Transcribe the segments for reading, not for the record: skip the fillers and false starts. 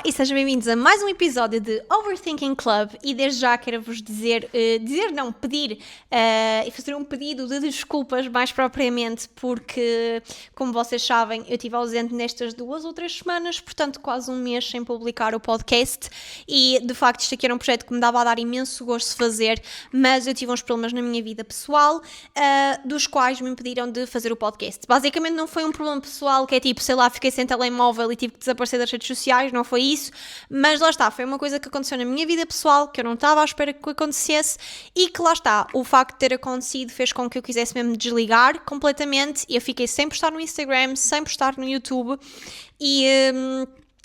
Olá e sejam bem-vindos a mais um episódio de Overthinking Club e desde já quero-vos pedir e fazer um pedido de desculpas mais propriamente porque, como vocês sabem, eu estive ausente nestas 2 ou 3 semanas, portanto quase um mês sem publicar o podcast e de facto isto aqui era um projeto que me dava a dar imenso gosto de fazer, mas eu tive uns problemas na minha vida pessoal dos quais me impediram de fazer o podcast. Basicamente não foi um problema pessoal que é tipo, sei lá, fiquei sem telemóvel e tive que desaparecer das redes sociais, não foi isso, mas lá está, foi uma coisa que aconteceu na minha vida pessoal, que eu não estava à espera que acontecesse e que lá está, o facto de ter acontecido fez com que eu quisesse mesmo desligar completamente e eu fiquei sem postar no Instagram, sem postar no YouTube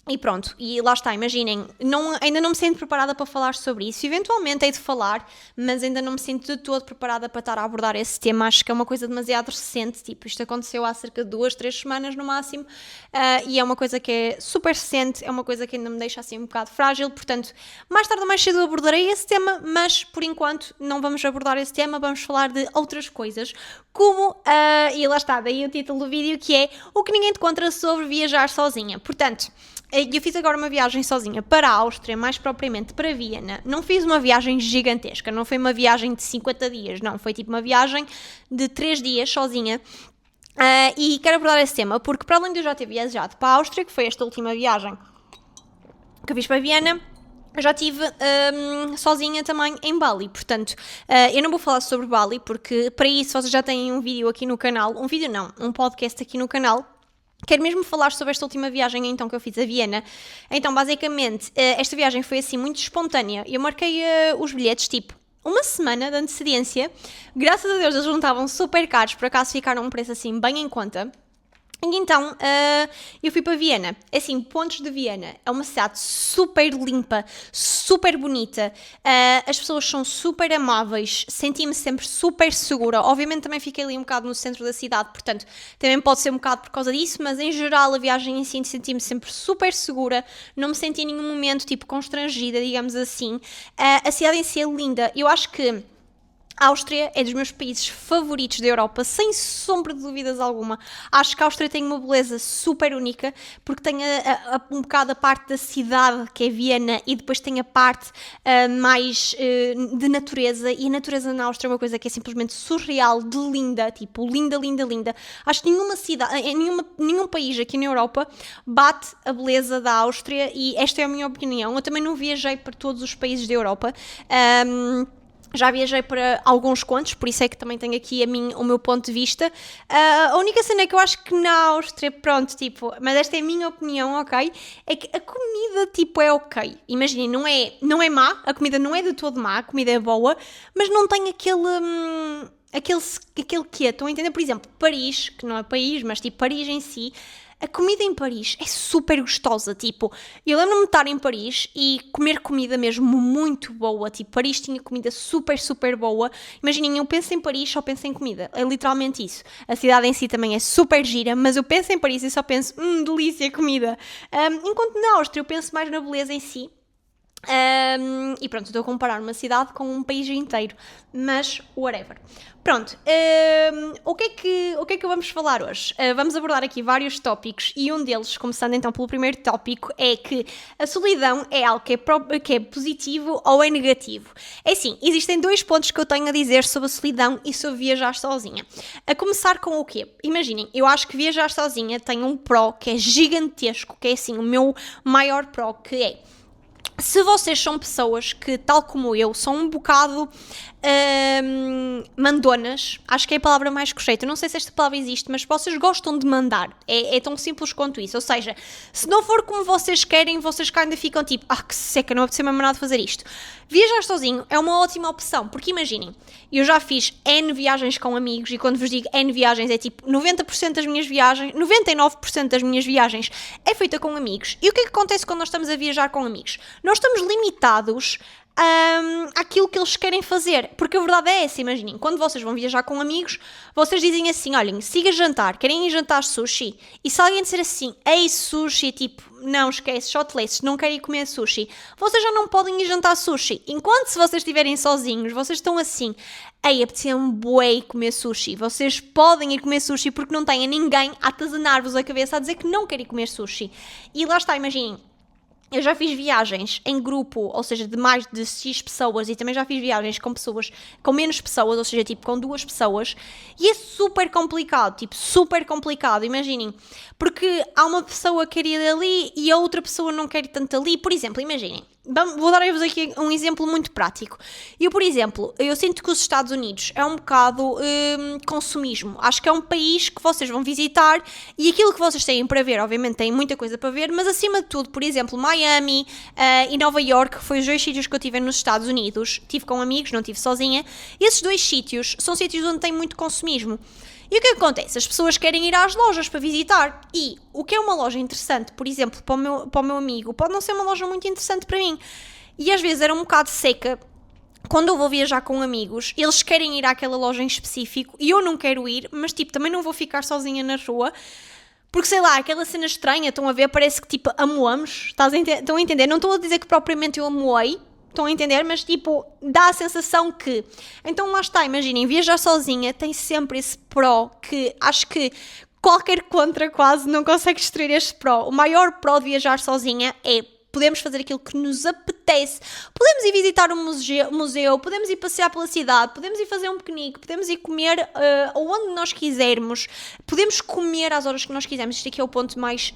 e pronto, e lá está, imaginem, ainda não me sinto preparada para falar sobre isso, eventualmente hei de falar, mas ainda não me sinto de todo preparada para estar a abordar esse tema, acho que é uma coisa demasiado recente, tipo, isto aconteceu há cerca de 2, 3 semanas no máximo, e é uma coisa que é super recente, é uma coisa que ainda me deixa assim um bocado frágil, portanto, mais tarde ou mais cedo abordarei esse tema, mas por enquanto não vamos abordar esse tema, vamos falar de outras coisas, como, e lá está, daí o título do vídeo que é O que ninguém te conta sobre viajar sozinha, portanto... Eu fiz agora uma viagem sozinha para a Áustria, mais propriamente para Viena. Não fiz uma viagem gigantesca, não foi uma viagem de 50 dias, não. Foi tipo uma viagem de 3 dias sozinha. E quero abordar esse tema, porque para além de eu já ter viajado para a Áustria, que foi esta última viagem que eu fiz para Viena, eu já estive sozinha também em Bali, portanto, eu não vou falar sobre Bali, porque para isso vocês já têm um vídeo aqui no canal, um podcast aqui no canal. Quero mesmo falar sobre esta última viagem então que eu fiz a Viena. Então, basicamente, esta viagem foi assim muito espontânea. Eu marquei os bilhetes tipo uma semana de antecedência. Graças a Deus eles não estavam super caros, por acaso ficaram um preço assim bem em conta. E então, eu fui para Viena. Assim, pontos de Viena. É uma cidade super limpa, super bonita. As pessoas são super amáveis. Senti-me sempre super segura. Obviamente também fiquei ali um bocado no centro da cidade, portanto, também pode ser um bocado por causa disso, mas em geral a viagem em si senti-me sempre super segura. Não me senti em nenhum momento, tipo, constrangida, digamos assim. A cidade em si é linda. Eu acho que a Áustria é dos meus países favoritos da Europa, sem sombra de dúvidas alguma. Acho que a Áustria tem uma beleza super única, porque tem um bocado a parte da cidade, que é Viena, e depois tem a parte mais de natureza, e a natureza na Áustria é uma coisa que é simplesmente surreal, de linda, tipo, linda, linda, linda. Acho que nenhuma cidade, nenhum país aqui na Europa bate a beleza da Áustria, e esta é a minha opinião. Eu também não viajei para todos os países da Europa, já viajei para alguns quantos, por isso é que também tenho aqui o meu ponto de vista. A única cena que eu acho que na Áustria, pronto, tipo, mas esta é a minha opinião, ok? É que a comida, tipo, é ok. Imaginem, não é má, a comida não é de todo má, a comida é boa, mas não tem aquele quê, estão a entender? Por exemplo, Paris, que não é país, mas tipo, Paris em si, a comida em Paris é super gostosa, tipo, eu lembro-me de estar em Paris e comer comida mesmo muito boa, tipo, Paris tinha comida super, super boa. Imaginem, eu penso em Paris, só penso em comida, é literalmente isso. A cidade em si também é super gira, mas eu penso em Paris e só penso, delícia, comida. Enquanto na Áustria eu penso mais na beleza em si. E pronto, estou a comparar uma cidade com um país inteiro, mas whatever. Pronto, o que é que vamos falar hoje? Vamos abordar aqui vários tópicos e um deles, começando então pelo primeiro tópico, é que a solidão é algo que é positivo ou é negativo. É assim, existem 2 pontos que eu tenho a dizer sobre a solidão e sobre viajar sozinha. A começar com o quê? Imaginem, eu acho que viajar sozinha tem um pró que é gigantesco, que é assim, o meu maior pró, que é: se vocês são pessoas que, tal como eu, são um bocado mandonas, acho que é a palavra mais correta, eu não sei se esta palavra existe, mas vocês gostam de mandar, é tão simples quanto isso, ou seja, se não for como vocês querem, vocês cá ainda ficam tipo, que seca, não apetece mesmo nada de fazer isto. Viajar sozinho é uma ótima opção, porque imaginem, eu já fiz N viagens com amigos, e quando vos digo N viagens é tipo 90% das minhas viagens, 99% das minhas viagens é feita com amigos. E o que é que acontece quando nós estamos a viajar com amigos? Nós estamos limitados àquilo que eles querem fazer, porque a verdade é essa, imaginem, quando vocês vão viajar com amigos, vocês dizem assim, olhem, siga jantar, querem ir jantar sushi, e se alguém disser assim, ei sushi, tipo, não, esquece, shotlaces, não quero ir comer sushi, vocês já não podem ir jantar sushi, enquanto se vocês estiverem sozinhos, vocês estão assim, ei, apetecia-me bué comer sushi, vocês podem ir comer sushi porque não têm ninguém a atazanar-vos a cabeça a dizer que não querem comer sushi, e lá está, imaginem, Eu já fiz viagens em grupo, ou seja, de mais de X pessoas, e também já fiz viagens com pessoas, com menos pessoas, ou seja, tipo com 2 pessoas, e é super complicado, tipo, super complicado, imaginem, porque há uma pessoa que quer ir ali e a outra pessoa não quer ir tanto ali. Por exemplo, imaginem, vou dar-vos aqui um exemplo muito prático. Por exemplo, eu sinto que os Estados Unidos é um bocado consumismo. Acho que é um país que vocês vão visitar e aquilo que vocês têm para ver, obviamente têm muita coisa para ver, mas acima de tudo, por exemplo, Miami e Nova York, que foi os 2 sítios que eu tive nos Estados Unidos, tive com amigos, não tive sozinha, e esses 2 sítios são sítios onde tem muito consumismo. E o que acontece? As pessoas querem ir às lojas para visitar, e o que é uma loja interessante, por exemplo, para o meu amigo, pode não ser uma loja muito interessante para mim. E às vezes era um bocado seca. Quando eu vou viajar com amigos, eles querem ir àquela loja em específico e eu não quero ir, mas tipo, também não vou ficar sozinha na rua, porque sei lá, aquela cena estranha, estão a ver, parece que tipo, amoamos, estão a entender? Não estou a dizer que propriamente eu amoei, estão a entender? Mas tipo, dá a sensação que... Então lá está, imaginem, viajar sozinha tem sempre esse pró que acho que qualquer contra quase não consegue destruir este pró. O maior pró de viajar sozinha é podemos fazer aquilo que nos apetece, podemos ir visitar um museu, podemos ir passear pela cidade, podemos ir fazer um piquenique, podemos ir comer onde nós quisermos, podemos comer às horas que nós quisermos. Isto aqui é o ponto mais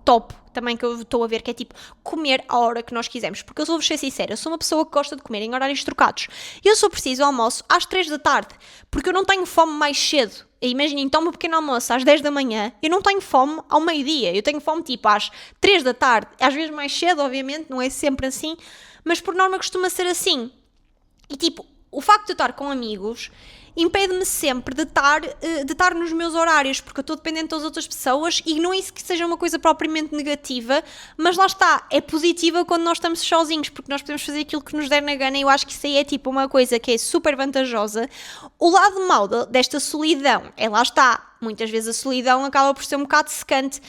top também que eu estou a ver, que é tipo comer à hora que nós quisermos, porque eu vou-vos ser sincera, eu sou uma pessoa que gosta de comer em horários trocados, e eu só preciso almoço às 3 da tarde, porque eu não tenho fome mais cedo. Imaginem, tomo um pequeno almoço às 10 da manhã, eu não tenho fome ao meio-dia, eu tenho fome tipo às 3 da tarde, às vezes mais cedo, obviamente, não é sempre assim, mas por norma costuma ser assim. E tipo, o facto de eu estar com amigos impede-me sempre de estar nos meus horários, porque eu estou dependente das outras pessoas, e não é isso que seja uma coisa propriamente negativa, mas lá está, é positiva quando nós estamos sozinhos, porque nós podemos fazer aquilo que nos der na gana, e eu acho que isso aí é tipo uma coisa que é super vantajosa. O lado mau desta solidão é, lá está, muitas vezes a solidão acaba por ser um bocado secante,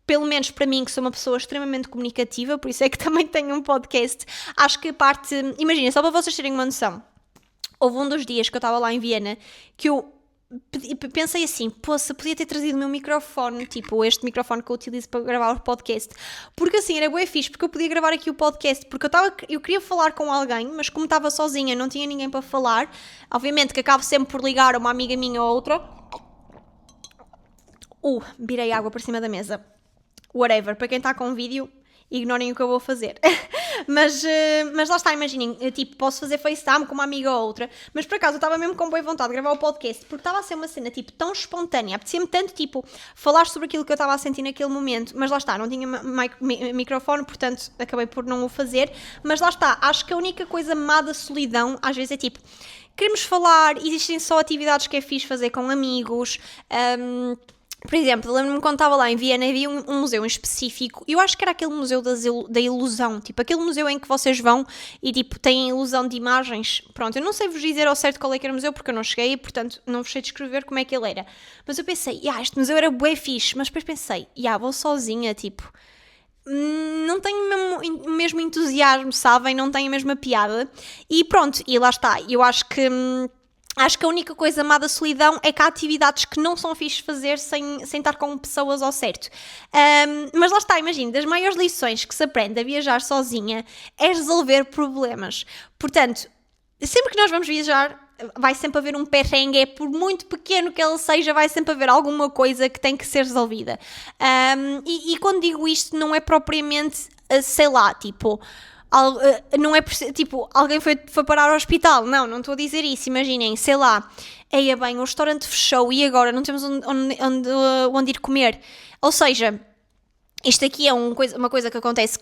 pelo menos para mim, que sou uma pessoa extremamente comunicativa, por isso é que também tenho um podcast. Acho que a parte... Imagina, só para vocês terem uma noção, houve um dos dias que eu estava lá em Viena que eu pensei assim, poxa, podia ter trazido o meu microfone, tipo este microfone que eu utilizo para gravar o podcast, porque assim era bué fixe, porque eu podia gravar aqui o podcast, porque eu queria falar com alguém, mas como estava sozinha, não tinha ninguém para falar, obviamente que acabo sempre por ligar a uma amiga minha ou outra. Virei água por cima da mesa. Whatever, para quem está com vídeo, ignorem o que eu vou fazer. mas lá está, imaginem, tipo, posso fazer FaceTime com uma amiga ou outra, mas por acaso eu estava mesmo com boa vontade de gravar o podcast, porque estava a ser uma cena, tipo, tão espontânea, apetecia-me tanto, tipo, falar sobre aquilo que eu estava a sentir naquele momento, mas lá está, não tinha microfone, portanto, acabei por não o fazer, mas lá está, acho que a única coisa má da solidão, às vezes é tipo, queremos falar, existem só atividades que é fixe fazer com amigos, por exemplo, lembro-me quando estava lá em Viena, havia um museu em específico, e eu acho que era aquele museu da ilusão, tipo, aquele museu em que vocês vão e, tipo, têm ilusão de imagens. Pronto, eu não sei vos dizer ao certo qual é que era o museu, porque eu não cheguei, portanto, não vos sei descrever como é que ele era. Mas eu pensei, este museu era bué fixe, mas depois pensei, vou sozinha, tipo, não tenho o mesmo entusiasmo, sabem? Não tenho a mesma piada. E pronto, e lá está, eu acho que... Acho que a única coisa má da solidão é que há atividades que não são fixe fazer sem estar com pessoas ao certo. Mas lá está, imagina, das maiores lições que se aprende a viajar sozinha é resolver problemas. Portanto, sempre que nós vamos viajar, vai sempre haver um perrengue, por muito pequeno que ele seja, vai sempre haver alguma coisa que tem que ser resolvida. E quando digo isto, não é propriamente, sei lá, tipo... não é tipo, alguém foi parar ao hospital, não estou a dizer isso, imaginem, sei lá, o restaurante fechou e agora não temos onde ir comer, ou seja, isto aqui é uma coisa que acontece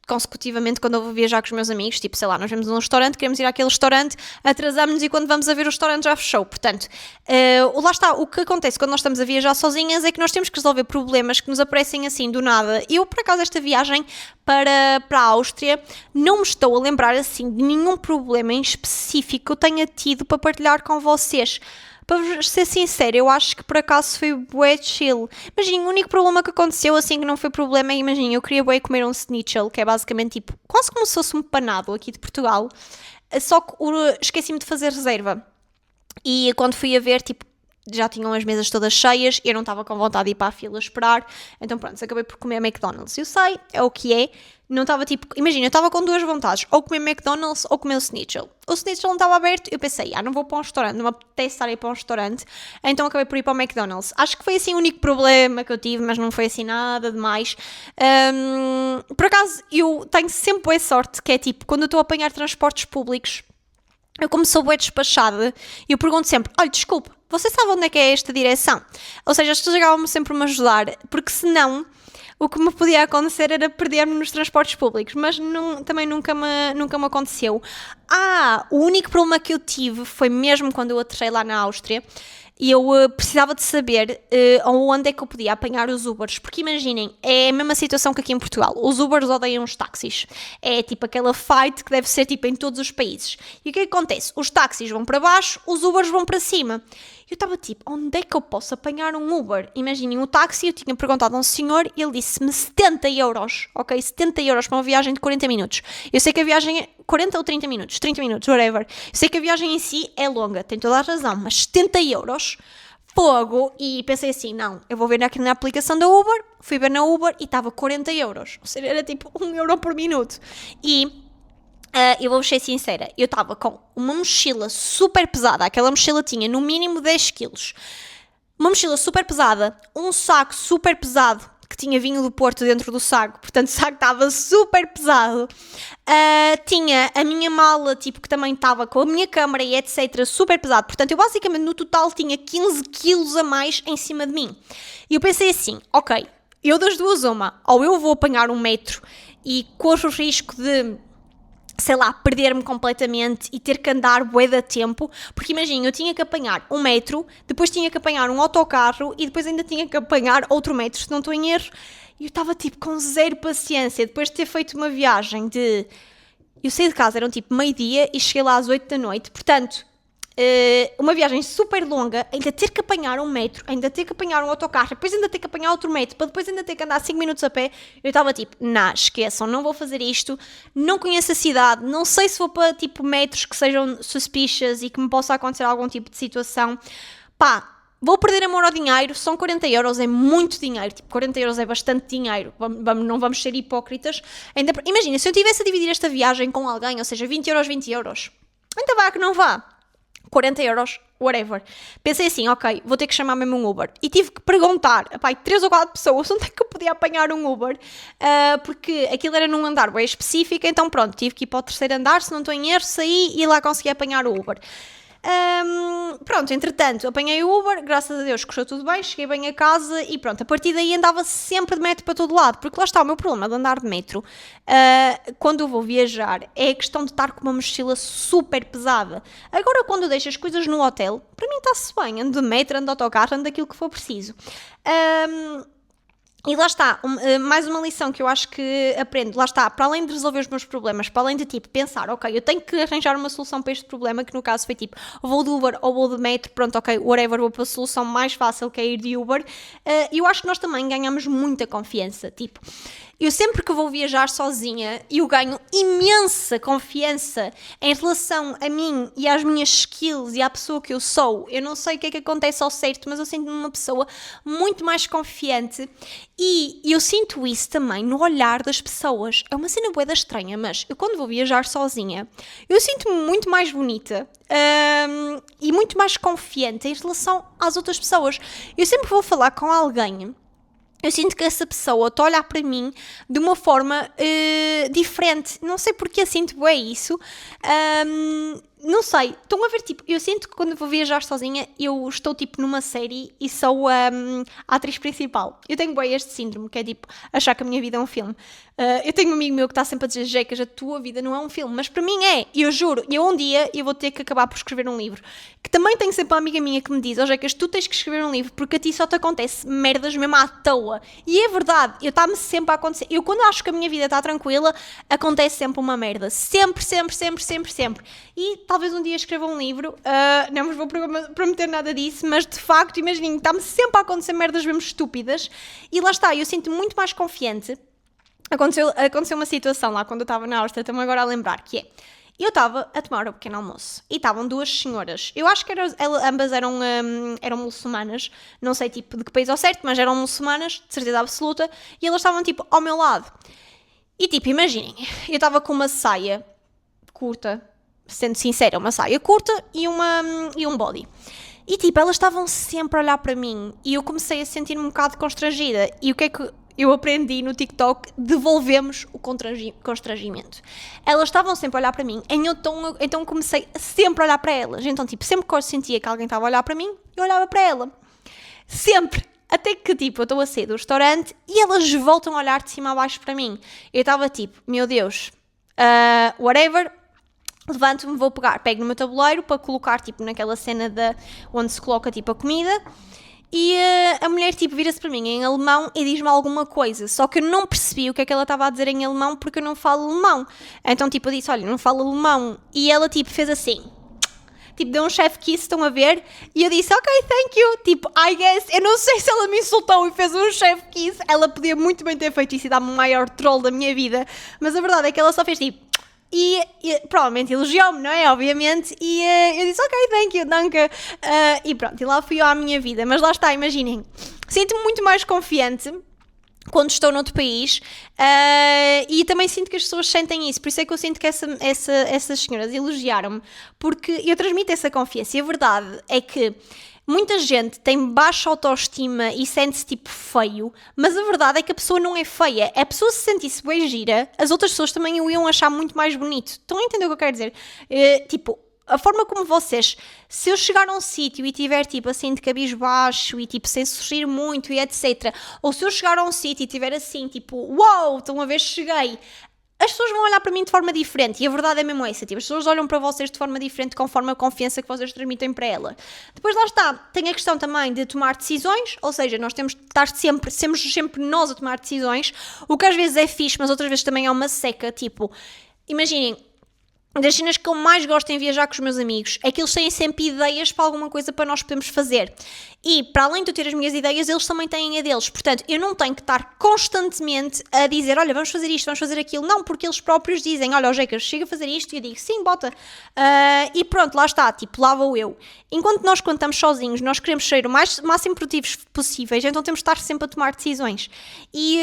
consecutivamente quando eu vou viajar com os meus amigos, tipo, sei lá, nós vemos um restaurante, queremos ir àquele restaurante, atrasamos-nos e quando vamos a ver o restaurante já fechou, portanto, lá está, o que acontece quando nós estamos a viajar sozinhas é que nós temos que resolver problemas que nos aparecem assim do nada. Eu, por acaso, esta viagem para a Áustria, não me estou a lembrar assim de nenhum problema em específico que eu tenha tido para partilhar com vocês. Para ser sincero, eu acho que por acaso foi bué chill. Imagina, o único problema que aconteceu, assim, que não foi problema, é, imagina, eu queria bué comer um schnitzel, que é basicamente, tipo, quase como se fosse um panado aqui de Portugal, só que esqueci-me de fazer reserva. E quando fui a ver, tipo, já tinham as mesas todas cheias, eu não estava com vontade de ir para a fila esperar, então pronto, acabei por comer McDonald's. Eu sei, é o que é, não estava tipo, imagina, eu estava com duas vontades, ou comer McDonald's ou comer o Schnitzel. O Schnitzel não estava aberto, eu pensei, não vou para um restaurante, não me apetece estar a ir para um restaurante, então acabei por ir para o McDonald's. Acho que foi assim o único problema que eu tive, mas não foi assim nada demais. Por acaso, eu tenho sempre a sorte, que é tipo, quando eu estou a apanhar transportes públicos, eu como sou bué despachada, eu pergunto sempre, olha, desculpe, você sabe onde é que é esta direção? Ou seja, as pessoas chegavam-me sempre a me ajudar, porque senão o que me podia acontecer era perder-me nos transportes públicos, mas também nunca me aconteceu. O único problema que eu tive foi mesmo quando eu aterrei lá na Áustria, e eu precisava de saber onde é que eu podia apanhar os Ubers, porque imaginem, é a mesma situação que aqui em Portugal, os Ubers odeiam os táxis, é tipo aquela fight que deve ser tipo em todos os países, e o que é que acontece? Os táxis vão para baixo, os Ubers vão para cima. Eu estava tipo, onde é que eu posso apanhar um Uber? Imaginem, o táxi, eu tinha perguntado a um senhor e ele disse-me 70 euros, ok? 70 euros para uma viagem de 40 minutos. Eu sei que a viagem é 40 ou 30 minutos, 30 minutos, whatever. Eu sei que a viagem em si é longa, tem toda a razão, mas 70 euros, fogo. E pensei assim, não, eu vou ver aqui na aplicação da Uber, fui ver na Uber e estava 40 euros. Ou seja, era tipo 1 euro por minuto. E eu vou ser sincera, eu estava com uma mochila super pesada, aquela mochila tinha no mínimo 10 quilos, uma mochila super pesada, um saco super pesado, que tinha vinho do Porto dentro do saco, portanto o saco estava super pesado, tinha a minha mala, tipo, que também estava com a minha câmara e etc, super pesado, portanto eu basicamente no total tinha 15 quilos a mais em cima de mim, e eu pensei assim, ok, eu das duas uma, ou eu vou apanhar um metro e corro o risco de, sei lá, perder-me completamente e ter que andar bué de tempo, porque imagina, eu tinha que apanhar um metro, depois tinha que apanhar um autocarro e depois ainda tinha que apanhar outro metro, se não estou em erro, e eu estava tipo com zero paciência, depois de ter feito uma viagem de... Eu saí de casa, eram tipo meio-dia e cheguei lá às 8 da noite, portanto, uma viagem super longa, ainda ter que apanhar um metro, ainda ter que apanhar um autocarro, depois ainda ter que apanhar outro metro, para depois ainda ter que andar 5 minutos a pé, eu estava tipo, esqueçam, não vou fazer isto, não conheço a cidade, não sei se vou para tipo metros que sejam suspicious e que me possa acontecer algum tipo de situação, vou perder amor ao dinheiro, são 40 euros, é muito dinheiro, tipo, 40 euros é bastante dinheiro, não vamos ser hipócritas, imagina, se eu tivesse a dividir esta viagem com alguém, ou seja, 20 euros, 20 euros, ainda vá que não vá, 40 euros, whatever. Pensei assim, ok, vou ter que chamar mesmo um Uber. E tive que perguntar a 3 ou 4 pessoas onde é que eu podia apanhar um Uber, porque aquilo era num andar bem específico, então pronto, tive que ir para o terceiro andar, se não estou em erro, saí e lá consegui apanhar o Uber. Pronto, entretanto, apanhei o Uber, graças a Deus correu tudo bem, cheguei bem a casa e pronto, a partir daí andava sempre de metro para todo lado, porque lá está o meu problema de andar de metro, quando eu vou viajar, é a questão de estar com uma mochila super pesada. Agora, quando eu deixo as coisas no hotel, para mim está-se bem, ando de metro, ando de autocarro, ando daquilo que for preciso. E lá está, mais uma lição que eu acho que aprendo, lá está, para além de resolver os meus problemas, para além de tipo pensar, ok, eu tenho que arranjar uma solução para este problema, que no caso foi tipo, vou de Uber ou vou de metro, pronto, ok, whatever, vou para a solução mais fácil que é ir de Uber, eu acho que nós também ganhamos muita confiança, tipo, eu sempre que vou viajar sozinha, eu ganho imensa confiança em relação a mim e às minhas skills e à pessoa que eu sou. Eu não sei o que é que acontece ao certo, mas eu sinto-me uma pessoa muito mais confiante e eu sinto isso também no olhar das pessoas. É uma cena bué da estranha, mas eu quando vou viajar sozinha, eu sinto-me muito mais bonita e muito mais confiante em relação às outras pessoas. Eu sempre vou falar com alguém, eu sinto que essa pessoa está a olhar para mim de uma forma diferente. Não sei porque eu sinto bem isso. Não sei. Estão a ver, tipo, eu sinto que quando vou viajar sozinha, eu estou, tipo, numa série e sou a atriz principal. Eu tenho bem este síndrome, que é, tipo, achar que a minha vida é um filme. Eu tenho um amigo meu que está sempre a dizer, Jecas, a tua vida não é um filme. Mas para mim é. Eu juro. Um dia eu vou ter que acabar por escrever um livro. Que também tenho sempre uma amiga minha que me diz, Jecas, tu tens que escrever um livro porque a ti só te acontece merdas mesmo à toa. E é verdade. Está-me sempre a acontecer. Eu quando acho que a minha vida está tranquila, acontece sempre uma merda. Sempre, sempre, sempre, sempre, sempre. E talvez um dia escreva um livro, não vos vou prometer nada disso, mas de facto, imaginem, está-me sempre a acontecer merdas mesmo estúpidas, e lá está, eu sinto muito mais confiante. Aconteceu uma situação lá quando eu estava na Áustria, estou-me agora a lembrar, que é, E eu estava a tomar o pequeno almoço. E estavam duas senhoras. Eu acho que ambas eram muçulmanas. Não sei tipo de que país ao certo, mas eram muçulmanas, de certeza absoluta. E elas estavam tipo ao meu lado. E tipo, imaginem, eu estava com uma saia curta, sendo sincera, uma saia curta e um body. E tipo, elas estavam sempre a olhar para mim. E eu comecei a sentir-me um bocado constrangida. E o que é que eu aprendi no TikTok? Devolvemos o constrangimento. Elas estavam sempre a olhar para mim, então comecei a sempre a olhar para elas. Então, tipo, sempre que eu sentia que alguém estava a olhar para mim, eu olhava para ela. Sempre. Até que, tipo, eu estou a sair do restaurante e elas voltam a olhar de cima a baixo para mim. Eu estava tipo, meu Deus, whatever, levanto-me, pego no meu tabuleiro para colocar, tipo, naquela cena onde se coloca, tipo, a comida. E a mulher, tipo, vira-se para mim em alemão e diz-me alguma coisa. Só que eu não percebi o que é que ela estava a dizer em alemão porque eu não falo alemão. Então, tipo, eu disse, olha, não falo alemão. E ela, tipo, fez assim. Tipo, deu um chef kiss, estão a ver? E eu disse, ok, thank you. Tipo, I guess, eu não sei se ela me insultou e fez um chef kiss. Ela podia muito bem ter feito isso e dar-me o maior troll da minha vida. Mas a verdade é que ela só fez tipo... E provavelmente elogiou-me, não é? Obviamente. E eu disse, ok, thank you, danke. E pronto, e lá fui eu à minha vida. Mas lá está, imaginem. Sinto-me muito mais confiante quando estou noutro país, e também sinto que as pessoas sentem isso, por isso é que eu sinto que essas senhoras elogiaram-me, porque eu transmito essa confiança, e a verdade é que muita gente tem baixa autoestima e sente-se tipo feio, mas a verdade é que a pessoa não é feia, a pessoa se sentisse bem gira, as outras pessoas também o iam achar muito mais bonito. Estão a entender o que eu quero dizer? Tipo, a forma como vocês, se eu chegar a um sítio e tiver tipo assim de cabisbaixo e tipo sem sorrir muito e etc, ou se eu chegar a um sítio e tiver assim tipo, uau, estão a ver, cheguei, as pessoas vão olhar para mim de forma diferente, e a verdade é mesmo essa, tipo, as pessoas olham para vocês de forma diferente conforme a confiança que vocês transmitem para ela. Depois lá está, tem a questão também de tomar decisões, ou seja, nós temos de estar sempre nós a tomar decisões, o que às vezes é fixe, mas outras vezes também é uma seca, tipo, imaginem, das cenas que eu mais gosto em viajar com os meus amigos é que eles têm sempre ideias para alguma coisa para nós podermos fazer. E, para além de eu ter as minhas ideias, eles também têm a deles. Portanto, eu não tenho que estar constantemente a dizer, olha, vamos fazer isto, vamos fazer aquilo. Não, porque eles próprios dizem, olha, Jeca, chega a fazer isto. E eu digo, sim, bota. E pronto, lá está, tipo, lá vou eu. Enquanto nós, quando estamos sozinhos, nós queremos ser o máximo produtivos possíveis, então temos de estar sempre a tomar decisões. E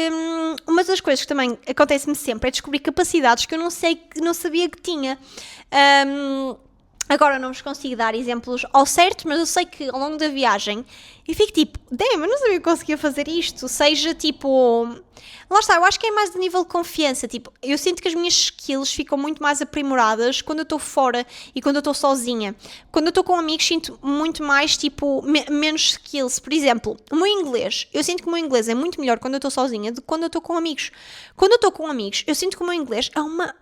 uma das coisas que também acontece-me sempre é descobrir capacidades que eu não sabia que tinha. Agora não vos consigo dar exemplos ao certo, mas eu sei que ao longo da viagem eu fico tipo, damn, eu não sabia que conseguia fazer isto, seja tipo, lá está, eu acho que é mais de nível de confiança, tipo, eu sinto que as minhas skills ficam muito mais aprimoradas quando eu estou fora e quando eu estou sozinha. Quando eu estou com amigos sinto muito mais, tipo, menos skills. Por exemplo, o meu inglês, eu sinto que o meu inglês é muito melhor quando eu estou sozinha do que quando eu estou com amigos. Quando eu estou com amigos, eu sinto que o meu inglês é uma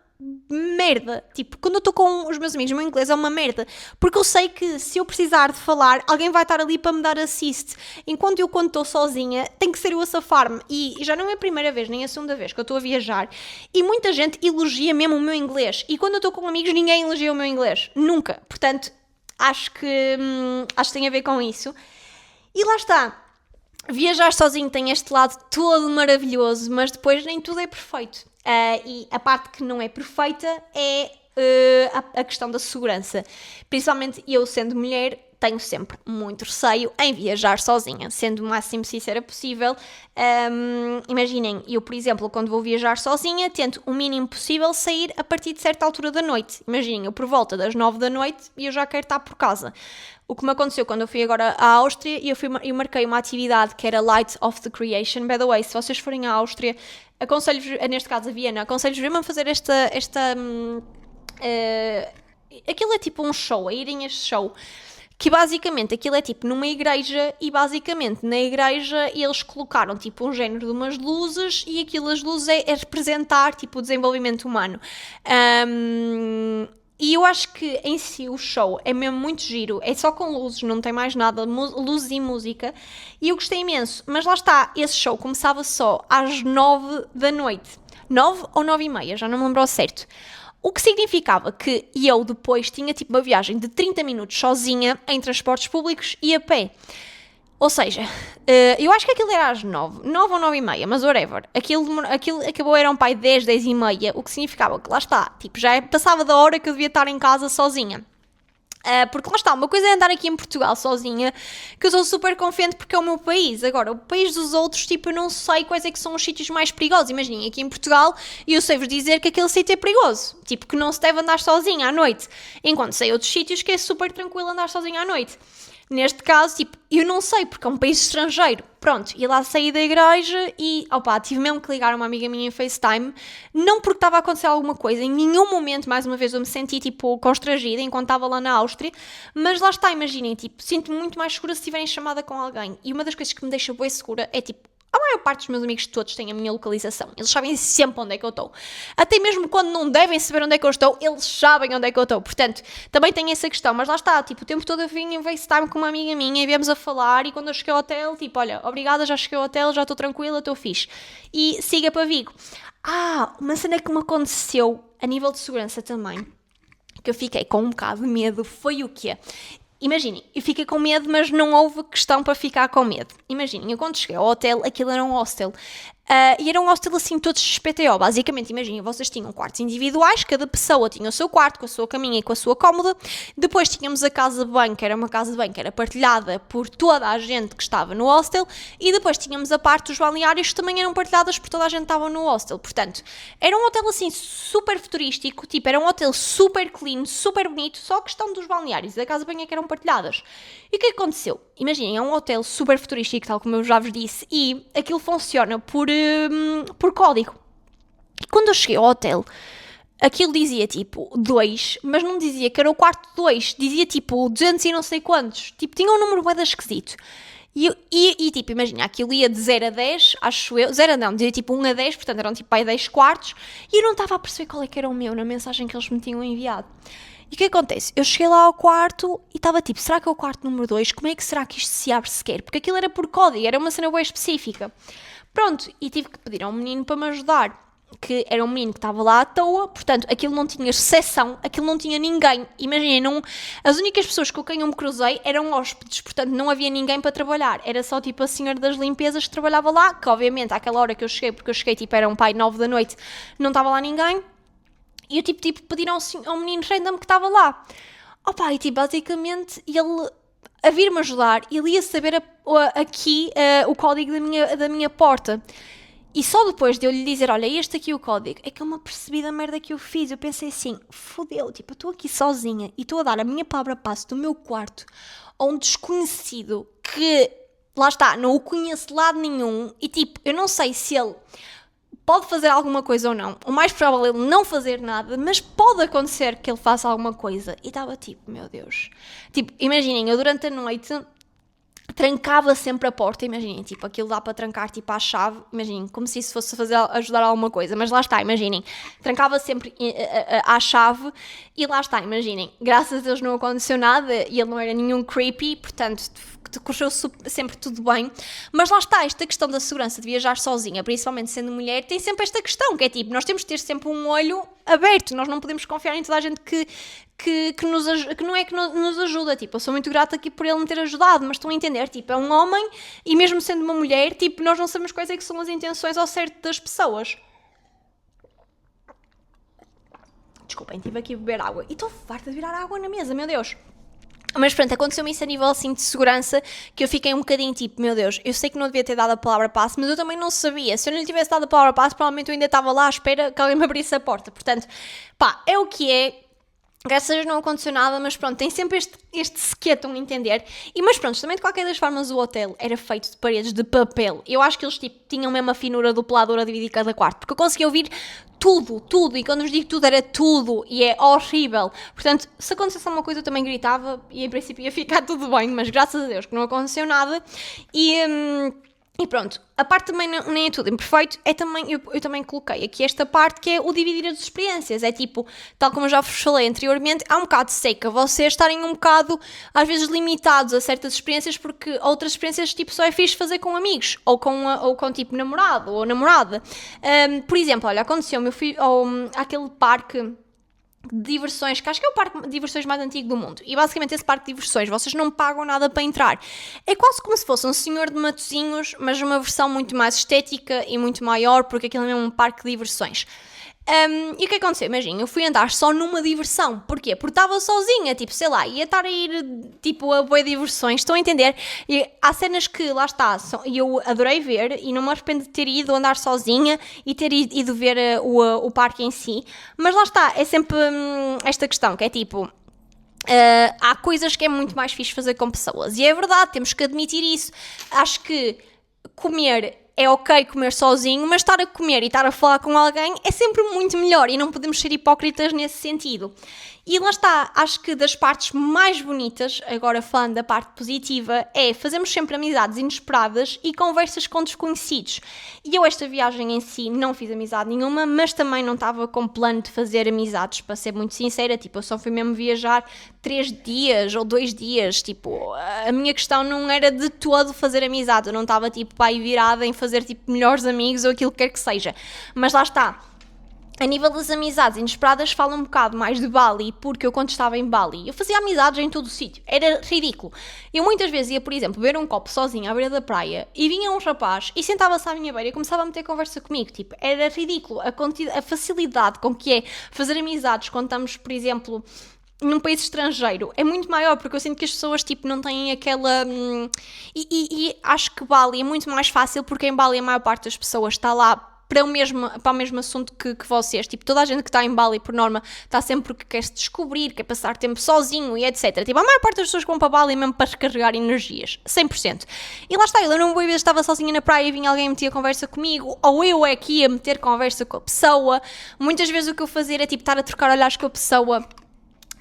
merda, tipo, quando eu estou com os meus amigos, o meu inglês é uma merda, porque eu sei que se eu precisar de falar, alguém vai estar ali para me dar assist, enquanto eu quando estou sozinha, tem que ser eu a safar-me, e já não é a primeira vez, nem a segunda vez que eu estou a viajar, e muita gente elogia mesmo o meu inglês, e quando eu estou com amigos, ninguém elogia o meu inglês, nunca, portanto, acho que tem a ver com isso, e lá está. Viajar sozinho tem este lado todo maravilhoso, mas depois nem tudo é perfeito. E a parte que não é perfeita é a questão da segurança. Principalmente eu, sendo mulher, tenho sempre muito receio em viajar sozinha, sendo o máximo sincera possível. Imaginem, eu, por exemplo, quando vou viajar sozinha, tento o mínimo possível sair a partir de certa altura da noite. Imaginem, eu por volta das 9 da noite e eu já quero estar por casa. O que me aconteceu quando eu fui agora à Áustria, eu marquei uma atividade que era Light of the Creation. By the way, se vocês forem à Áustria, aconselho-vos, neste caso a Viena, aconselho-vos mesmo a fazer aquilo é tipo um show, a irem a este show. Que basicamente aquilo é tipo numa igreja e basicamente na igreja eles colocaram tipo um género de umas luzes e aquilo, as luzes é representar tipo o desenvolvimento humano. E eu acho que em si o show é mesmo muito giro, é só com luzes, não tem mais nada, luzes e música, e eu gostei imenso, mas lá está, esse show começava só às 9 da noite, 9 ou 9 e meia, já não me lembro ao certo, o que significava que eu depois tinha tipo uma viagem de 30 minutos sozinha em transportes públicos e a pé. Ou seja, eu acho que aquilo era às 9 ou 9h30, mas whatever. Aquilo acabou, era um pai 10, 10h30, o que significava que lá está, tipo, já passava da hora que eu devia estar em casa sozinha. Porque lá está, uma coisa é andar aqui em Portugal sozinha, que eu sou super confiante porque é o meu país. Agora, o país dos outros, tipo, eu não sei quais é que são os sítios mais perigosos. Imaginem, aqui em Portugal, eu sei-vos dizer que aquele sítio é perigoso. Tipo, que não se deve andar sozinha à noite. Enquanto sei outros sítios que é super tranquilo andar sozinha à noite. Neste caso, tipo, eu não sei, porque é um país estrangeiro. Pronto, e lá saí da igreja e, tive mesmo que ligar a uma amiga minha em FaceTime, não porque estava a acontecer alguma coisa, em nenhum momento, mais uma vez, eu me senti, tipo, constrangida enquanto estava lá na Áustria, mas lá está, imaginem, tipo, sinto-me muito mais segura se estiverem chamada com alguém. E uma das coisas que me deixa bem segura é, tipo, a maior parte dos meus amigos todos têm a minha localização. Eles sabem sempre onde é que eu estou. Até mesmo quando não devem saber onde é que eu estou, eles sabem onde é que eu estou. Portanto, também tem essa questão. Mas lá está, tipo, o tempo todo eu vim em FaceTime com uma amiga minha e viemos a falar. E quando eu cheguei ao hotel, tipo, olha, obrigada, já cheguei ao hotel, já estou tranquila, estou fixe. E siga para Vigo. Uma cena que me aconteceu a nível de segurança também, que eu fiquei com um bocado de medo, foi o quê? Imaginem, eu fiquei com medo, mas não houve questão para ficar com medo. Imaginem, eu quando cheguei ao hotel, aquilo era um hostel. E era um hostel assim, todos XPTO. Basicamente, imaginem, vocês tinham quartos individuais, cada pessoa tinha o seu quarto, com a sua caminha e com a sua cómoda. Depois tínhamos a casa de banho, que era uma casa de banho que era partilhada por toda a gente que estava no hostel. E depois tínhamos a parte dos balneários, que também eram partilhadas por toda a gente que estava no hostel. Portanto, era um hotel assim, super futurístico, tipo, era um hotel super clean, super bonito, só a questão dos balneários e da casa de banho é que eram partilhadas. E o que aconteceu? Imaginem, é um hotel super futurístico, tal como eu já vos disse, e aquilo funciona por código. E quando eu cheguei ao hotel, aquilo dizia tipo 2, mas não dizia que era o quarto 2, dizia tipo 200 e não sei quantos. Tipo, tinha um número bem esquisito. E tipo, imagina, aquilo ia de 0 a 10, acho eu, 0 a não, dizia tipo 1 a 10, portanto eram tipo aí 10 quartos, e eu não estava a perceber qual é que era o meu na mensagem que eles me tinham enviado. E o que acontece? Eu cheguei lá ao quarto e estava tipo, será que é o quarto número 2? Como é que será que isto se abre sequer? Porque aquilo era por código, era uma cena bem específica. Pronto, e tive que pedir a um menino para me ajudar, que era um menino que estava lá à toa, portanto, aquilo não tinha recepção, aquilo não tinha ninguém. Imaginem, as únicas pessoas com quem eu me cruzei eram hóspedes, portanto, não havia ninguém para trabalhar. Era só, tipo, a senhora das limpezas que trabalhava lá, que obviamente, àquela hora que eu cheguei, porque eu cheguei, tipo, era um pai 9 da noite, não estava lá ninguém. E eu, tipo pediram a um menino random que estava lá. E, tipo, basicamente, ele a vir-me ajudar, ele ia saber aqui o código da minha porta. E só depois de eu lhe dizer, olha, este aqui é o código, é que eu me apercebi da merda que eu fiz. Eu pensei assim, fodeu, tipo, eu estou aqui sozinha e estou a dar a minha palavra passe do meu quarto a um desconhecido que, lá está, não o conheço de lado nenhum. E, tipo, eu não sei se ele pode fazer alguma coisa ou não. O mais provável é ele não fazer nada, mas pode acontecer que ele faça alguma coisa. E estava tipo, meu Deus. Tipo, imaginem, eu durante a noite trancava sempre a porta, imaginem, tipo, aquilo dá para trancar tipo à chave, imaginem, como se isso fosse ajudar a alguma coisa, mas lá está, imaginem, trancava sempre à chave e lá está, imaginem, graças a Deus não aconteceu nada e ele não era nenhum creepy, portanto correu sempre tudo bem, mas lá está, esta questão da segurança de viajar sozinha, principalmente sendo mulher, tem sempre esta questão, que é tipo, nós temos de ter sempre um olho aberto, nós não podemos confiar em toda a gente que não é que nos ajuda, tipo, eu sou muito grata aqui por ele me ter ajudado, mas estão a entender, tipo, é um homem e mesmo sendo uma mulher, tipo, nós não sabemos quais é que são as intenções ao certo das pessoas. Desculpem, estive aqui a beber água e estou farta de virar água na mesa, meu Deus. Mas pronto, aconteceu-me isso a nível assim de segurança, que eu fiquei um bocadinho tipo, meu Deus, eu sei que não devia ter dado a palavra passe, mas eu também não sabia. Se eu não lhe tivesse dado a palavra passe, provavelmente eu ainda estava lá à espera que alguém me abrisse a porta. Portanto, é o que é. Graças a Deus não aconteceu nada, mas pronto, tem sempre este sequete, a entender. Mas pronto, também de qualquer das formas o hotel era feito de paredes de papel. Eu acho que eles tipo, tinham mesmo a finura do pelador a dividir cada quarto, porque eu conseguia ouvir tudo, e quando vos digo tudo era tudo, e é horrível. Portanto, se acontecesse alguma coisa eu também gritava, e em princípio ia ficar tudo bem, mas graças a Deus que não aconteceu nada. E pronto, a parte também nem é tudo imperfeito, é também, eu também coloquei aqui esta parte que é o dividir as experiências, é tipo, tal como eu já vos falei anteriormente, há um bocado seca vocês estarem um bocado, às vezes, limitados a certas experiências, porque outras experiências, tipo, só é fixe fazer com amigos, ou com tipo, namorado ou namorada. Por exemplo, olha, aconteceu-me, eu fui aquele parque de diversões, que acho que é o parque de diversões mais antigo do mundo. E basicamente esse parque de diversões, vocês não pagam nada para entrar. É quase como se fosse um Senhor de Matosinhos, mas uma versão muito mais estética e muito maior, porque aquilo é um parque de diversões. E o que aconteceu? Imagina, eu fui andar só numa diversão. Porquê? Porque estava sozinha, tipo, sei lá, ia estar a ir, tipo, a boas diversões, estão a entender? E há cenas que, lá está, e eu adorei ver e não me arrependo de ter ido andar sozinha e ter ido ver o parque em si. Mas lá está, é sempre esta questão, que é tipo... há coisas que é muito mais fixe fazer com pessoas. E é verdade, temos que admitir isso. Acho que comer... é ok comer sozinho, mas estar a comer e estar a falar com alguém é sempre muito melhor e não podemos ser hipócritas nesse sentido. E lá está, acho que das partes mais bonitas, agora falando da parte positiva, é fazermos sempre amizades inesperadas e conversas com desconhecidos. E eu esta viagem em si não fiz amizade nenhuma, mas também não estava com plano de fazer amizades, para ser muito sincera, tipo, eu só fui mesmo viajar 3 dias ou 2 dias, tipo, a minha questão não era de todo fazer amizade, eu não estava tipo para aí virada em fazer tipo melhores amigos ou aquilo que quer que seja, mas lá está. A nível das amizades inesperadas, falo um bocado mais de Bali, porque eu quando estava em Bali, eu fazia amizades em todo o sítio, era ridículo. Eu muitas vezes ia, por exemplo, beber um copo sozinha à beira da praia e vinha um rapaz e sentava-se à minha beira e começava a meter conversa comigo, tipo, era ridículo. A facilidade com que é fazer amizades quando estamos, por exemplo... num país estrangeiro, é muito maior, porque eu sinto que as pessoas, tipo, não têm aquela... E acho que Bali é muito mais fácil, porque em Bali a maior parte das pessoas está lá para o mesmo assunto que vocês. Tipo, toda a gente que está em Bali, por norma, está sempre porque quer se descobrir, quer passar tempo sozinho e etc. Tipo, a maior parte das pessoas que vão para Bali é mesmo para recarregar energias. 100%. E lá está, eu não boa vez estava sozinha na praia e vinha alguém e metia conversa comigo, ou eu é que ia meter conversa com a pessoa. Muitas vezes o que eu fazia era, tipo, estar a trocar olhares com a pessoa,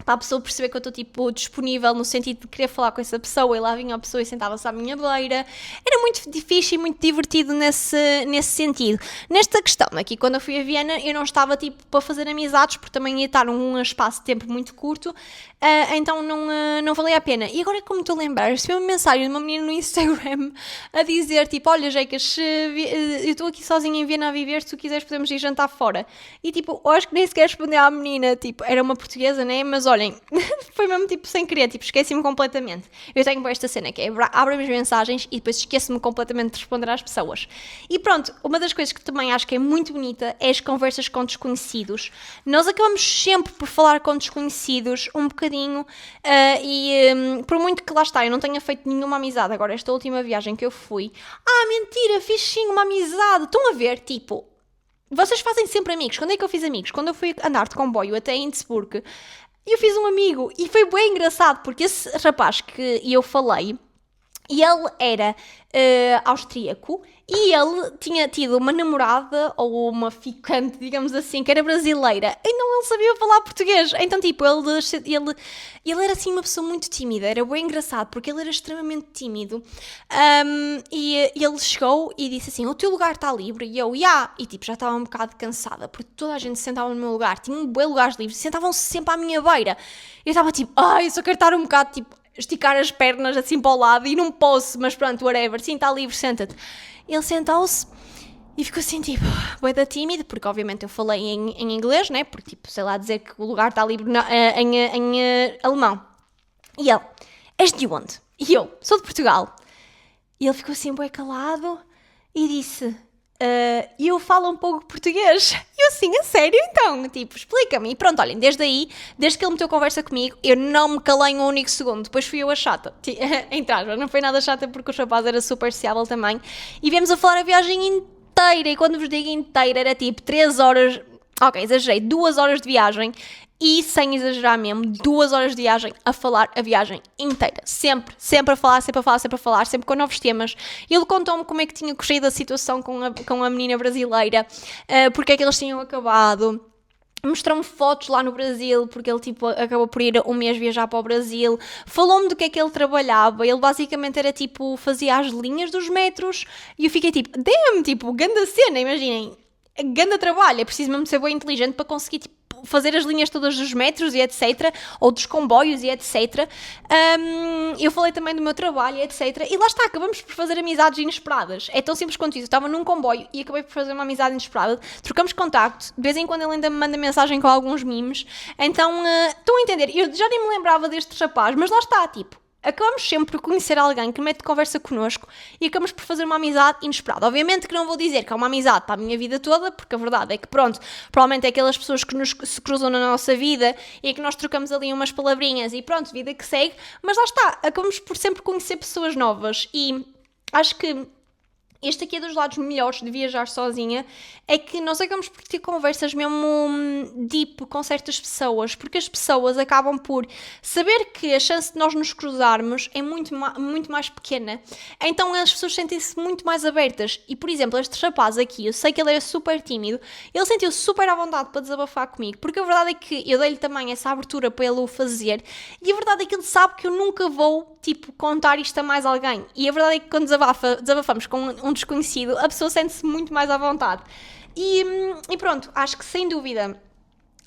para a pessoa perceber que eu estou, tipo, disponível no sentido de querer falar com essa pessoa, e lá vinha a pessoa e sentava-se à minha beira. Era muito difícil e muito divertido nesse sentido. Nesta questão aqui, quando eu fui a Viena, eu não estava, tipo, para fazer amizades, porque também ia estar num espaço de tempo muito curto, então não valia a pena. E agora, como estou a lembrar, recebi uma mensagem de uma menina no Instagram a dizer, tipo, olha, Jeicas, eu estou aqui sozinha em Viena a viver, se tu quiseres podemos ir jantar fora. E, tipo, eu acho que nem sequer respondi à menina, tipo, era uma portuguesa, né, mas olhem, foi mesmo tipo sem querer, tipo, esqueci-me completamente. Eu tenho esta cena que é abro as mensagens e depois esqueço-me completamente de responder às pessoas. E pronto, uma das coisas que também acho que é muito bonita é as conversas com desconhecidos. Nós acabamos sempre por falar com desconhecidos um bocadinho por muito que lá está, eu não tenha feito nenhuma amizade. Agora, esta última viagem que eu fui, mentira, fiz sim uma amizade. Estão a ver, tipo, vocês fazem sempre amigos. Quando é que eu fiz amigos? Quando eu fui andar de comboio até Innsbruck, eu fiz um amigo e foi bem engraçado, porque esse rapaz que eu falei, ele era austríaco e ele tinha tido uma namorada ou uma ficante, digamos assim, que era brasileira, e não ele sabia falar português. Então, tipo, ele era assim uma pessoa muito tímida, era bem engraçado, porque ele era extremamente tímido. E ele chegou e disse assim: o teu lugar está livre? E eu, e tipo, já estava um bocado cansada, porque toda a gente se sentava no meu lugar, tinha bem lugares livres, sentavam-se sempre à minha beira. Eu estava tipo, eu só quero estar um bocado, tipo, esticar as pernas assim para o lado e não posso, mas pronto, whatever, sim, está livre, senta-te. Ele sentou-se e ficou assim, tipo, bué da tímido, porque obviamente eu falei em inglês, né, porque tipo, sei lá, dizer que o lugar está livre em alemão. E ele, és de onde? E eu, sou de Portugal. E ele ficou assim bué calado e disse... E eu falo um pouco português. E eu assim, a sério então? Tipo, explica-me. E pronto, olhem, desde aí, desde que ele meteu conversa comigo, eu não me calei um único segundo. Depois fui eu a chata. Entrava, não foi nada chata porque o rapaz era super sociável também. E viemos a falar a viagem inteira. E quando vos digo inteira, era tipo 3 horas... Ok, exagerei, 2 horas de viagem. E, sem exagerar mesmo, 2 horas de viagem a falar a viagem inteira. Sempre a falar, sempre com novos temas. Ele contou-me como é que tinha corrido a situação com a menina brasileira, porque é que eles tinham acabado. Mostrou-me fotos lá no Brasil, porque ele tipo acabou por ir um mês viajar para o Brasil. Falou-me do que é que ele trabalhava. Ele basicamente era tipo, fazia as linhas dos metros. E eu fiquei tipo, damn, tipo, ganda cena, imaginem. Ganda trabalho, é preciso mesmo ser bem inteligente para conseguir tipo fazer as linhas todas dos metros e etc, ou dos comboios e etc. Eu falei também do meu trabalho e etc, e lá está, acabamos por fazer amizades inesperadas. É tão simples quanto isso. Eu estava num comboio e acabei por fazer uma amizade inesperada, trocamos contacto, de vez em quando ele ainda me manda mensagem com alguns memes, então estão a entender, eu já nem me lembrava deste rapaz, mas lá está, tipo, acabamos sempre por conhecer alguém que mete conversa connosco e acabamos por fazer uma amizade inesperada. Obviamente que não vou dizer que é uma amizade para a minha vida toda, porque a verdade é que, pronto, provavelmente é aquelas pessoas que se cruzam na nossa vida e que nós trocamos ali umas palavrinhas e pronto, vida que segue, mas lá está, acabamos por sempre conhecer pessoas novas e acho que este aqui é dos lados melhores de viajar sozinha, é que nós acabamos por ter conversas mesmo deep com certas pessoas, porque as pessoas acabam por saber que a chance de nós nos cruzarmos é muito mais pequena, então as pessoas sentem-se muito mais abertas. E, por exemplo, este rapaz aqui, eu sei que ele era super tímido, ele sentiu-se super à vontade para desabafar comigo, porque a verdade é que eu dei-lhe também essa abertura para ele o fazer, e a verdade é que ele sabe que eu nunca vou, tipo, contar isto a mais alguém, e a verdade é que quando desabafamos com um desconhecido, a pessoa sente-se muito mais à vontade. E pronto, acho que sem dúvida,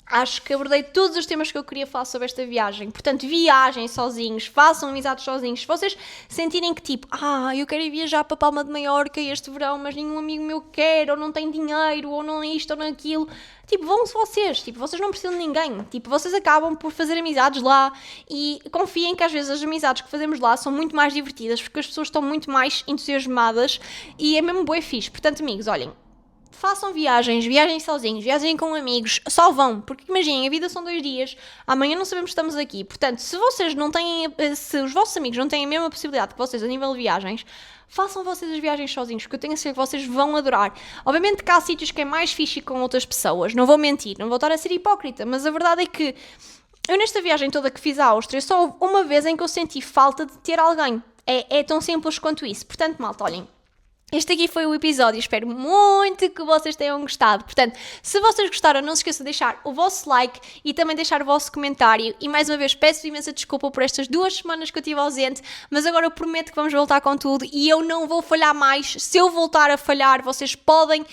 acho que abordei todos os temas que eu queria falar sobre esta viagem. Portanto, viajem sozinhos, façam amizades sozinhos. Se vocês sentirem que tipo, eu quero ir viajar para Palma de Maiorca este verão, mas nenhum amigo meu quer, ou não tem dinheiro, ou não é isto, ou não é aquilo, tipo, vão-se vocês, tipo, vocês não precisam de ninguém, tipo, vocês acabam por fazer amizades lá e confiem que às vezes as amizades que fazemos lá são muito mais divertidas, porque as pessoas estão muito mais entusiasmadas e é mesmo bué fixe. Portanto, amigos, olhem, façam viagens, viajem sozinhos, viajem com amigos, só vão, porque imaginem, a vida são 2 dias, amanhã não sabemos que estamos aqui, portanto, se vocês não têm, se os vossos amigos não têm a mesma possibilidade que vocês a nível de viagens, façam vocês as viagens sozinhos, porque eu tenho a certeza que vocês vão adorar. Obviamente que há sítios que é mais fixe com outras pessoas, não vou mentir, não vou estar a ser hipócrita, mas a verdade é que eu nesta viagem toda que fiz à Áustria, só houve uma vez em que eu senti falta de ter alguém, é tão simples quanto isso. Portanto, malta, olhem, este aqui foi o episódio, espero muito que vocês tenham gostado. Portanto, se vocês gostaram, não se esqueçam de deixar o vosso like e também deixar o vosso comentário. E mais uma vez, peço imensa desculpa por estas 2 semanas que eu estive ausente, mas agora eu prometo que vamos voltar com tudo e eu não vou falhar mais. Se eu voltar a falhar, vocês podem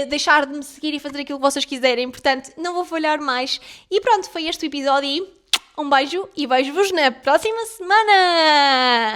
deixar de me seguir e fazer aquilo que vocês quiserem. Portanto, não vou falhar mais. E pronto, foi este o episódio e um beijo e vejo-vos na próxima semana!